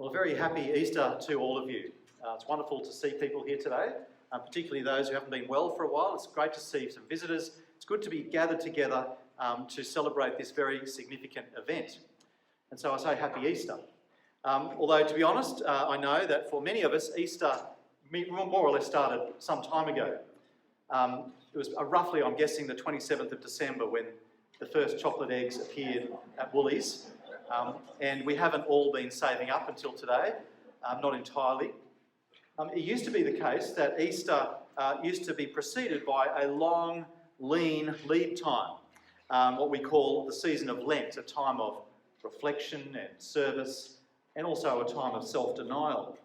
Well, a very happy Easter to all of you. It's wonderful to see people here today, particularly those who haven't been well for a while. It's great to see some visitors. It's good to be gathered together to celebrate this very significant event. And so I say happy Easter. Although, to be honest, I know that for many of us, Easter more or less started some time ago. It was roughly, I'm guessing, the 27th of December when the first chocolate eggs appeared at Woolies. And we haven't all been saving up until today, not entirely. It used to be the case that Easter used to be preceded by a long, lean lead time, what we call the season of Lent, a time of reflection and service, and also a time of self-denial.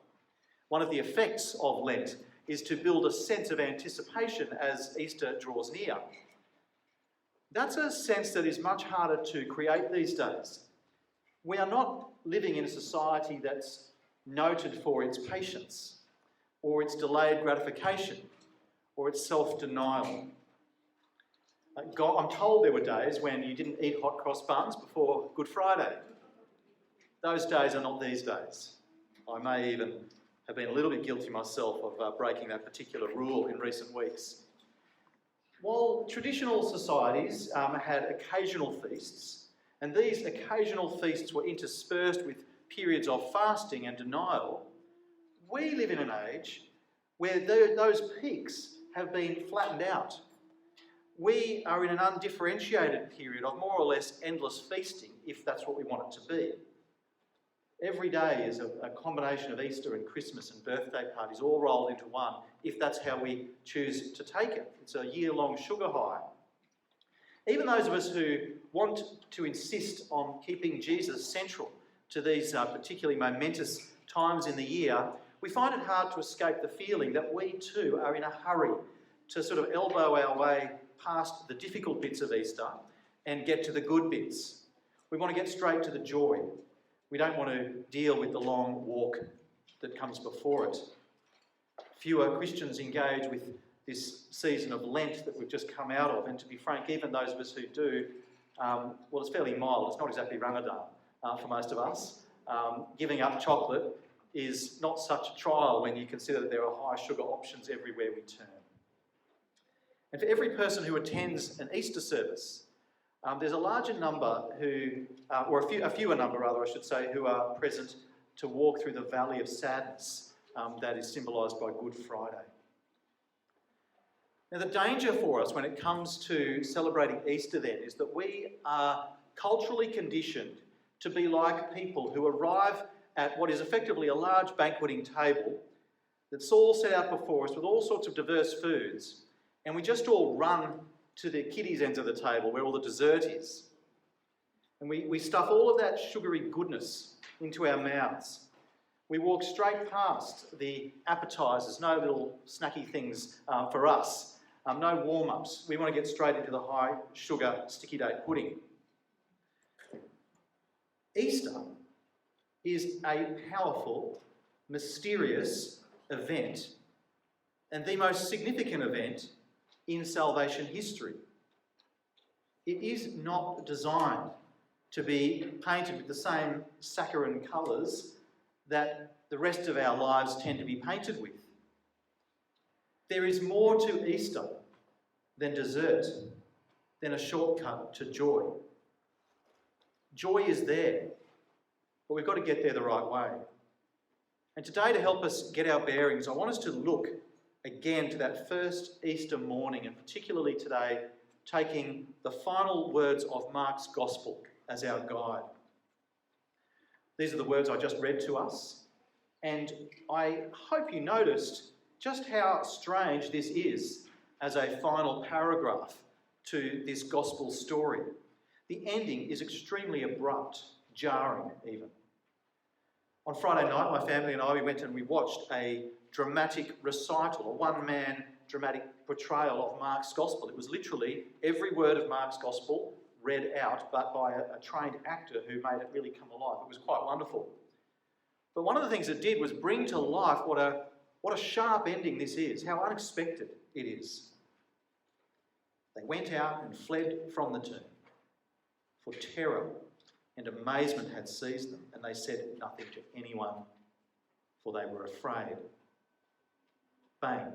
One of the effects of Lent is to build a sense of anticipation as Easter draws near. That's a sense that is much harder to create these days. We are not living in a society that's noted for its patience, or its delayed gratification, or its self-denial. I'm told there were days when you didn't eat hot cross buns before Good Friday. Those days are not these days. I may even have been a little bit guilty myself of breaking that particular rule in recent weeks. While traditional societies had occasional feasts, and these occasional feasts were interspersed with periods of fasting and denial, we live in an age where those peaks have been flattened out. We are in an undifferentiated period of more or less endless feasting, if that's what we want it to be. Every day is a combination of Easter and Christmas and birthday parties all rolled into one, if that's how we choose to take it. It's a year-long sugar high. Even those of us who want to insist on keeping Jesus central to these particularly momentous times in the year, we find it hard to escape the feeling that we too are in a hurry to sort of elbow our way past the difficult bits of Easter and get to the good bits. We want to get straight to the joy. We don't want to deal with the long walk that comes before it. Fewer Christians engage with this season of Lent that we've just come out of, and to be frank, even those of us who do, well, it's fairly mild. It's not exactly Ramadan for most of us. Giving up chocolate is not such a trial when you consider that there are high sugar options everywhere we turn. And for every person who attends an Easter service, there's a larger number who, or a fewer number rather, I should say, who are present to walk through the valley of sadness that is symbolised by Good Friday. Now, the danger for us when it comes to celebrating Easter then is that we are culturally conditioned to be like people who arrive at what is effectively a large banqueting table that's all set out before us with all sorts of diverse foods, and we just all run to the kiddies' ends of the table where all the dessert is. And we stuff all of that sugary goodness into our mouths. We walk straight past the appetisers, no little snacky things for us. No warm-ups. We want to get straight into the high sugar sticky date pudding. Easter is a powerful, mysterious event, and the most significant event in salvation history. It is not designed to be painted with the same saccharine colours that the rest of our lives tend to be painted with. There is more to Easter than dessert, than a shortcut to joy. Joy is there, but we've got to get there the right way. And today, to help us get our bearings, I want us to look again to that first Easter morning, and particularly today, taking the final words of Mark's Gospel as our guide. These are the words I just read to us, and I hope you noticed just how strange this is as a final paragraph to this gospel story. The ending is extremely abrupt, jarring even. On Friday night, my family and I, we went and we watched a dramatic recital, a one-man dramatic portrayal of Mark's Gospel. It was literally every word of Mark's Gospel read out, but by a trained actor who made it really come alive. It was quite wonderful. But one of the things it did was bring to life what a sharp ending this is, how unexpected it is. They went out and fled from the tomb, for terror and amazement had seized them, and they said nothing to anyone, for they were afraid. Bang.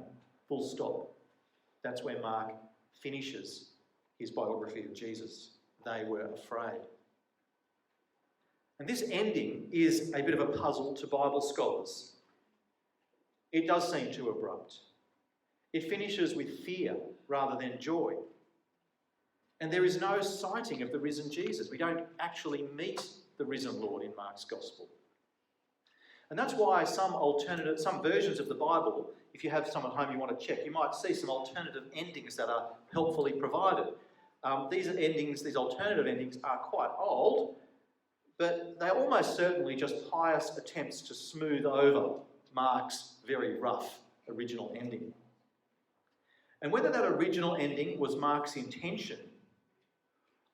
Full stop. That's where Mark finishes his biography of Jesus. They were afraid. And this ending is a bit of a puzzle to Bible scholars. It does seem too abrupt. It finishes with fear rather than joy. And there is no sighting of the risen Jesus. We don't actually meet the risen Lord in Mark's Gospel. And that's why some versions of the Bible, if you have some at home you want to check, you might see some alternative endings that are helpfully provided. These alternative endings are quite old, but they're almost certainly just pious attempts to smooth over Mark's very rough original ending. And whether that original ending was Mark's intention,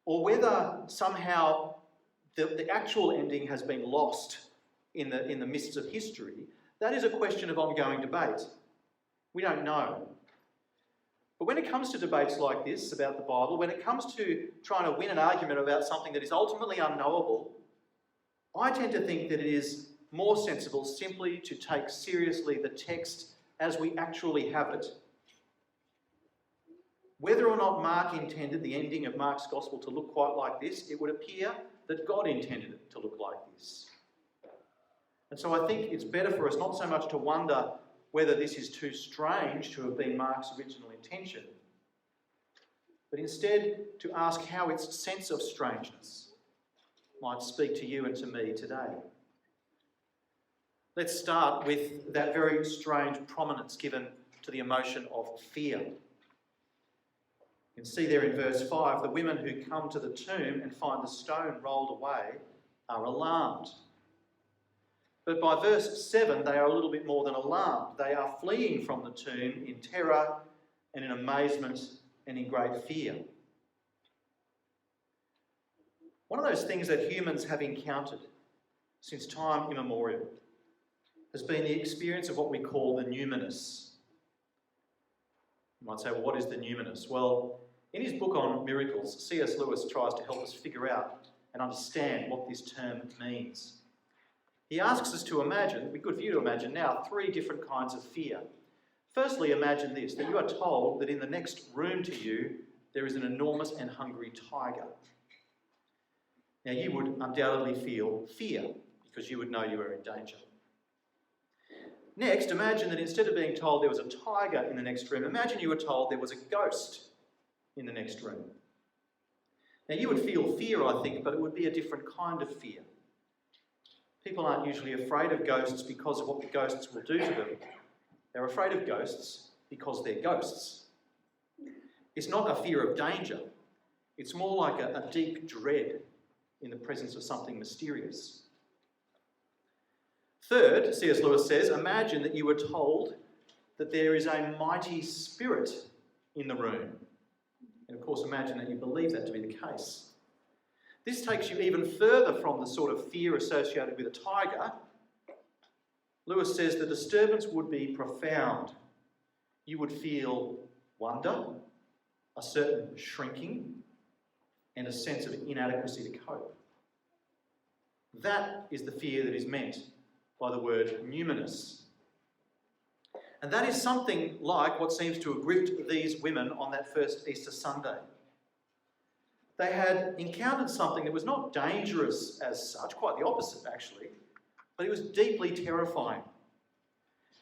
or whether somehow the actual ending has been lost in the mists of history, that is a question of ongoing debate. We don't know. But when it comes to debates like this about the Bible, when it comes to trying to win an argument about something that is ultimately unknowable, I tend to think that it is more sensible simply to take seriously the text as we actually have it. Whether or not Mark intended the ending of Mark's Gospel to look quite like this, it would appear that God intended it to look like this. And so I think it's better for us not so much to wonder whether this is too strange to have been Mark's original intention, but instead to ask how its sense of strangeness might speak to you and to me today. Let's start with that very strange prominence given to the emotion of fear. You can see there in verse 5, the women who come to the tomb and find the stone rolled away are alarmed. But by verse 7, they are a little bit more than alarmed. They are fleeing from the tomb in terror and in amazement and in great fear. One of those things that humans have encountered since time immemorial has been the experience of what we call the Numinous. You might say, well, what is the Numinous? Well, in his book on miracles, C.S. Lewis tries to help us figure out and understand what this term means. He asks us to imagine, it'd be good for you to imagine now, 3 different kinds of fear. Firstly, imagine this, that you are told that in the next room to you, there is an enormous and hungry tiger. Now, you would undoubtedly feel fear, because you would know you are in danger. Next, imagine that instead of being told there was a tiger in the next room, imagine you were told there was a ghost in the next room. Now, you would feel fear, I think, but it would be a different kind of fear. People aren't usually afraid of ghosts because of what the ghosts will do to them. They're afraid of ghosts because they're ghosts. It's not a fear of danger. It's more like a deep dread in the presence of something mysterious. Third, C.S. Lewis says, imagine that you were told that there is a mighty spirit in the room. And of course, imagine that you believe that to be the case. This takes you even further from the sort of fear associated with a tiger. Lewis says the disturbance would be profound. You would feel wonder, a certain shrinking, and a sense of inadequacy to cope. That is the fear that is meant by the word numinous. And that is something like what seems to have gripped these women on that first Easter Sunday. They had encountered something that was not dangerous as such, quite the opposite actually, but it was deeply terrifying.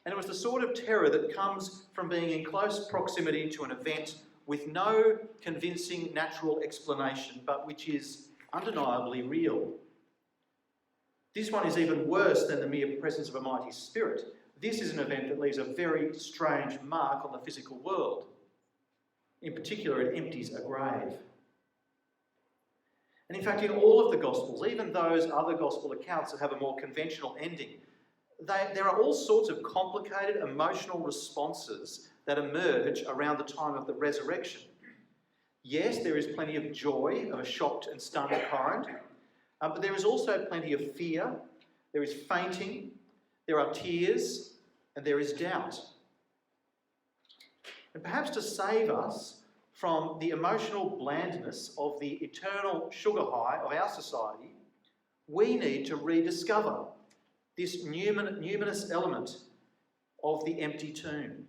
And it was the sort of terror that comes from being in close proximity to an event with no convincing natural explanation, but which is undeniably real. This one is even worse than the mere presence of a mighty spirit. This is an event that leaves a very strange mark on the physical world. In particular, it empties a grave. And in fact, in all of the Gospels, even those other Gospel accounts that have a more conventional ending, there are all sorts of complicated emotional responses that emerge around the time of the resurrection. Yes, there is plenty of joy of a shocked and stunned kind, but there is also plenty of fear, there is fainting, there are tears, and there is doubt. And perhaps to save us from the emotional blandness of the eternal sugar high of our society, we need to rediscover this numinous element of the empty tomb.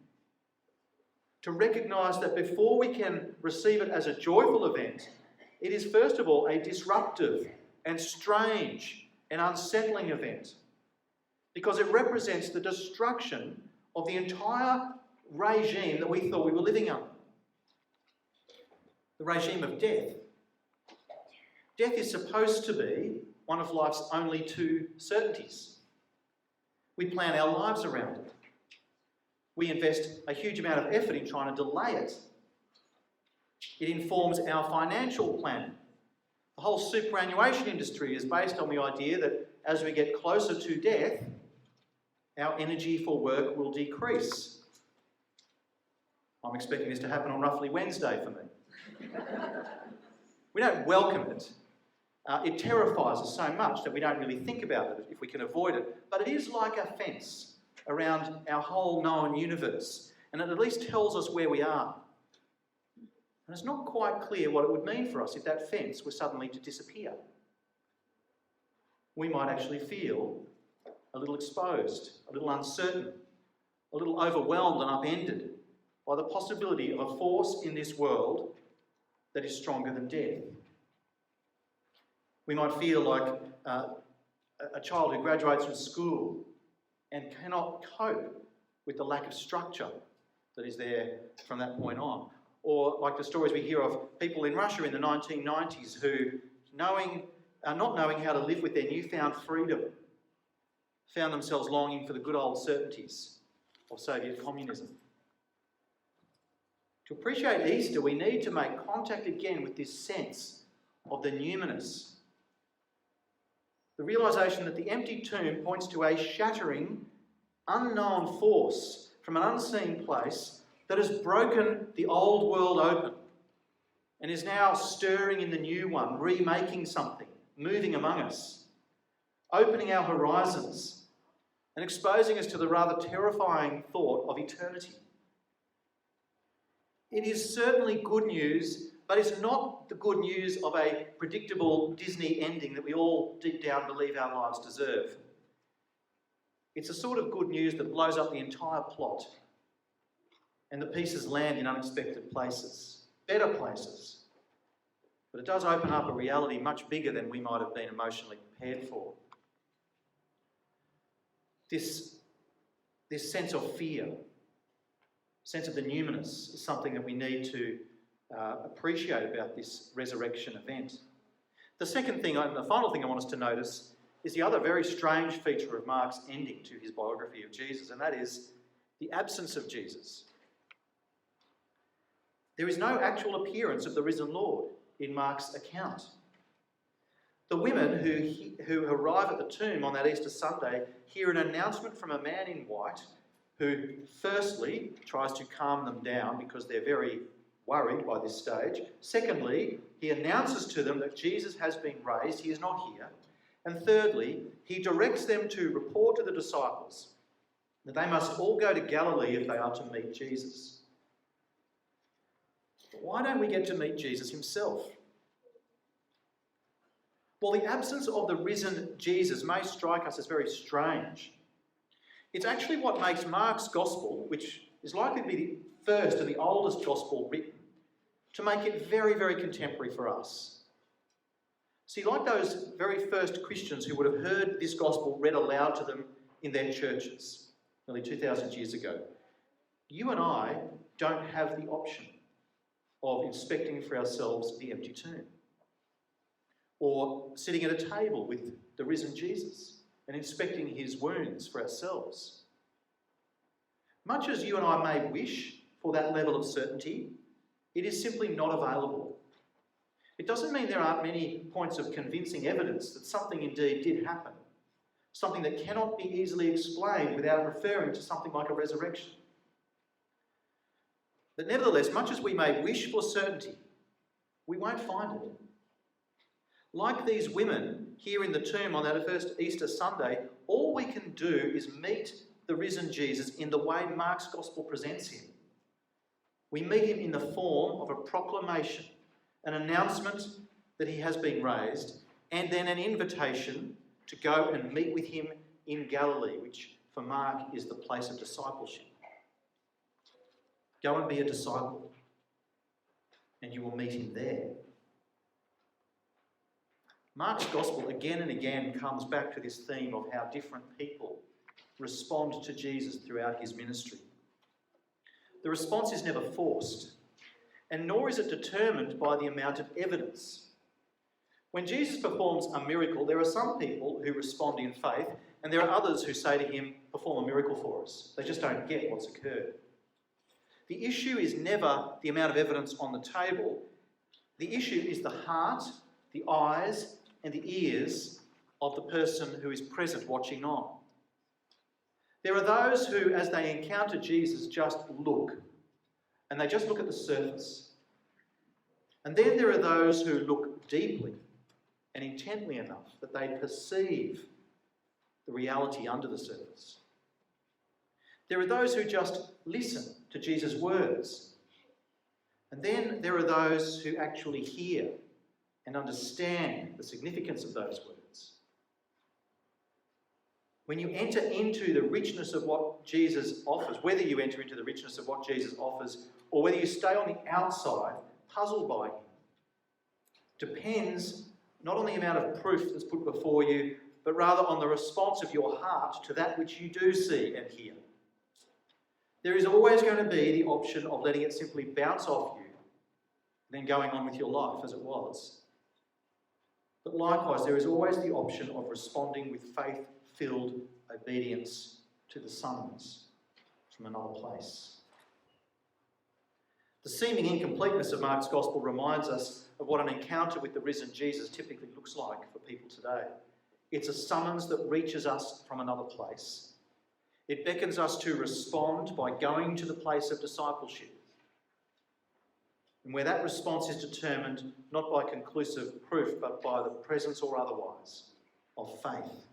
To recognise that before we can receive it as a joyful event, it is first of all a disruptive and strange and unsettling event, because it represents the destruction of the entire regime that we thought we were living under. The regime of death. Death is supposed to be one of life's only two certainties. We plan our lives around it. We invest a huge amount of effort in trying to delay it. It informs our financial planning. The whole superannuation industry is based on the idea that as we get closer to death, our energy for work will decrease. I'm expecting this to happen on roughly Wednesday for me. We don't welcome it. It terrifies us so much that we don't really think about it if we can avoid it. But it is like a fence around our whole known universe, and it at least tells us where we are. And it's not quite clear what it would mean for us if that fence were suddenly to disappear. We might actually feel a little exposed, a little uncertain, a little overwhelmed and upended by the possibility of a force in this world that is stronger than death. We might feel like a child who graduates from school and cannot cope with the lack of structure that is there from that point on. Or like the stories we hear of people in Russia in the 1990s who, not knowing how to live with their newfound freedom, found themselves longing for the good old certainties of Soviet communism. To appreciate Easter, we need to make contact again with this sense of the numinous. The realisation that the empty tomb points to a shattering, unknown force from an unseen place that has broken the old world open and is now stirring in the new one, remaking something, moving among us, opening our horizons and exposing us to the rather terrifying thought of eternity. It is certainly good news, but it's not the good news of a predictable Disney ending that we all deep down believe our lives deserve. It's a sort of good news that blows up the entire plot and the pieces land in unexpected places, better places. But it does open up a reality much bigger than we might have been emotionally prepared for. This sense of fear, sense of the numinous, is something that we need to appreciate about this resurrection event. The final thing I want us to notice is the other very strange feature of Mark's ending to his biography of Jesus, and that is the absence of Jesus. There is no actual appearance of the risen Lord in Mark's account. The women who arrive at the tomb on that Easter Sunday hear an announcement from a man in white who firstly tries to calm them down because they're very worried by this stage. Secondly, he announces to them that Jesus has been raised, he is not here. And thirdly, he directs them to report to the disciples that they must all go to Galilee if they are to meet Jesus. But why don't we get to meet Jesus himself? Well, the absence of the risen Jesus may strike us as very strange. It's actually what makes Mark's gospel, which is likely to be the first and the oldest gospel written, to make it very, very contemporary for us. See, like those very first Christians who would have heard this gospel read aloud to them in their churches nearly 2,000 years ago, you and I don't have the option of inspecting for ourselves the empty tomb, or sitting at a table with the risen Jesus and inspecting his wounds for ourselves. Much as you and I may wish for that level of certainty, it is simply not available. It doesn't mean there aren't many points of convincing evidence that something indeed did happen, something that cannot be easily explained without referring to something like a resurrection. But nevertheless, much as we may wish for certainty, we won't find it. Like these women here in the tomb on that first Easter Sunday, all we can do is meet the risen Jesus in the way Mark's gospel presents him. We meet him in the form of a proclamation, an announcement that he has been raised, and then an invitation to go and meet with him in Galilee, which for Mark is the place of discipleship. Go and be a disciple, and you will meet him there. Mark's gospel again and again comes back to this theme of how different people respond to Jesus throughout his ministry. The response is never forced, and nor is it determined by the amount of evidence. When Jesus performs a miracle, there are some people who respond in faith, and there are others who say to him, "Perform a miracle for us." They just don't get what's occurred. The issue is never the amount of evidence on the table. The issue is the heart, the eyes, and the ears of the person who is present watching on. There are those who, as they encounter Jesus, just look, and they just look at the surface. And then there are those who look deeply and intently enough that they perceive the reality under the surface. There are those who just listen to Jesus' words. And then there are those who actually hear and understand the significance of those words. When you enter into the richness of what Jesus offers, whether you enter into the richness of what Jesus offers or whether you stay on the outside, puzzled by him, depends not on the amount of proof that's put before you, but rather on the response of your heart to that which you do see and hear. There is always going to be the option of letting it simply bounce off you and then going on with your life as it was. But likewise, there is always the option of responding with faith-filled obedience to the summons from another place. The seeming incompleteness of Mark's gospel reminds us of what an encounter with the risen Jesus typically looks like for people today. It's a summons that reaches us from another place. It beckons us to respond by going to the place of discipleship, and where that response is determined not by conclusive proof, but by the presence or otherwise of faith.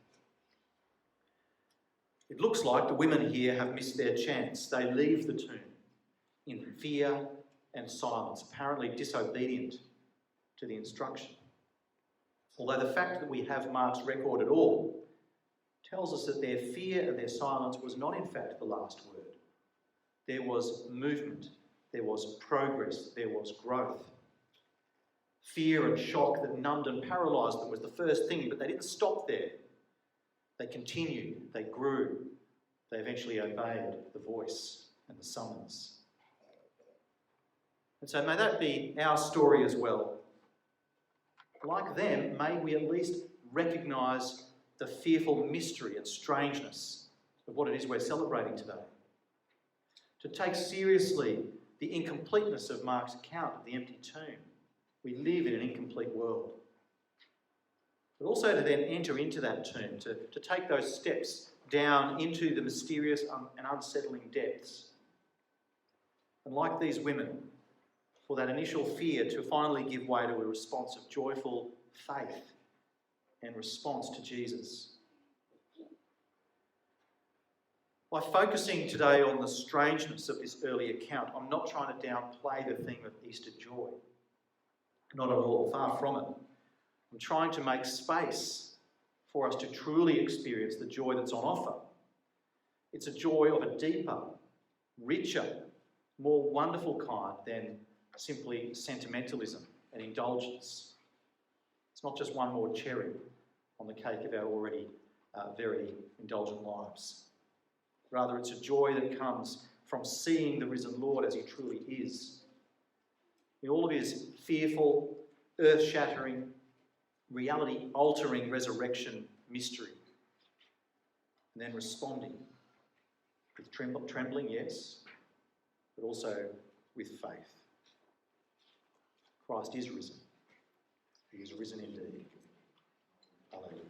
It looks like the women here have missed their chance. They leave the tomb in fear and silence, apparently disobedient to the instruction. Although the fact that we have Mark's record at all tells us that their fear and their silence was not in fact the last word. There was movement, there was progress, there was growth. Fear and shock that numbed and paralysed them was the first thing, but they didn't stop there. They continued, they grew, they eventually obeyed the voice and the summons. And so may that be our story as well. Like them, may we at least recognise the fearful mystery and strangeness of what it is we're celebrating today. To take seriously the incompleteness of Mark's account of the empty tomb. We live in an incomplete world. But also to then enter into that tomb, to take those steps down into the mysterious and unsettling depths. And like these women, for that initial fear to finally give way to a response of joyful faith and response to Jesus. By focusing today on the strangeness of this early account, I'm not trying to downplay the theme of Easter joy. Not at all, far from it. I'm trying to make space for us to truly experience the joy that's on offer. It's a joy of a deeper, richer, more wonderful kind than simply sentimentalism and indulgence. It's not just one more cherry on the cake of our already very indulgent lives. Rather, it's a joy that comes from seeing the risen Lord as he truly is. In all of his fearful, earth-shattering, reality-altering resurrection mystery. And then responding with trembling, yes, but also with faith. Christ is risen. He is risen indeed. Hallelujah.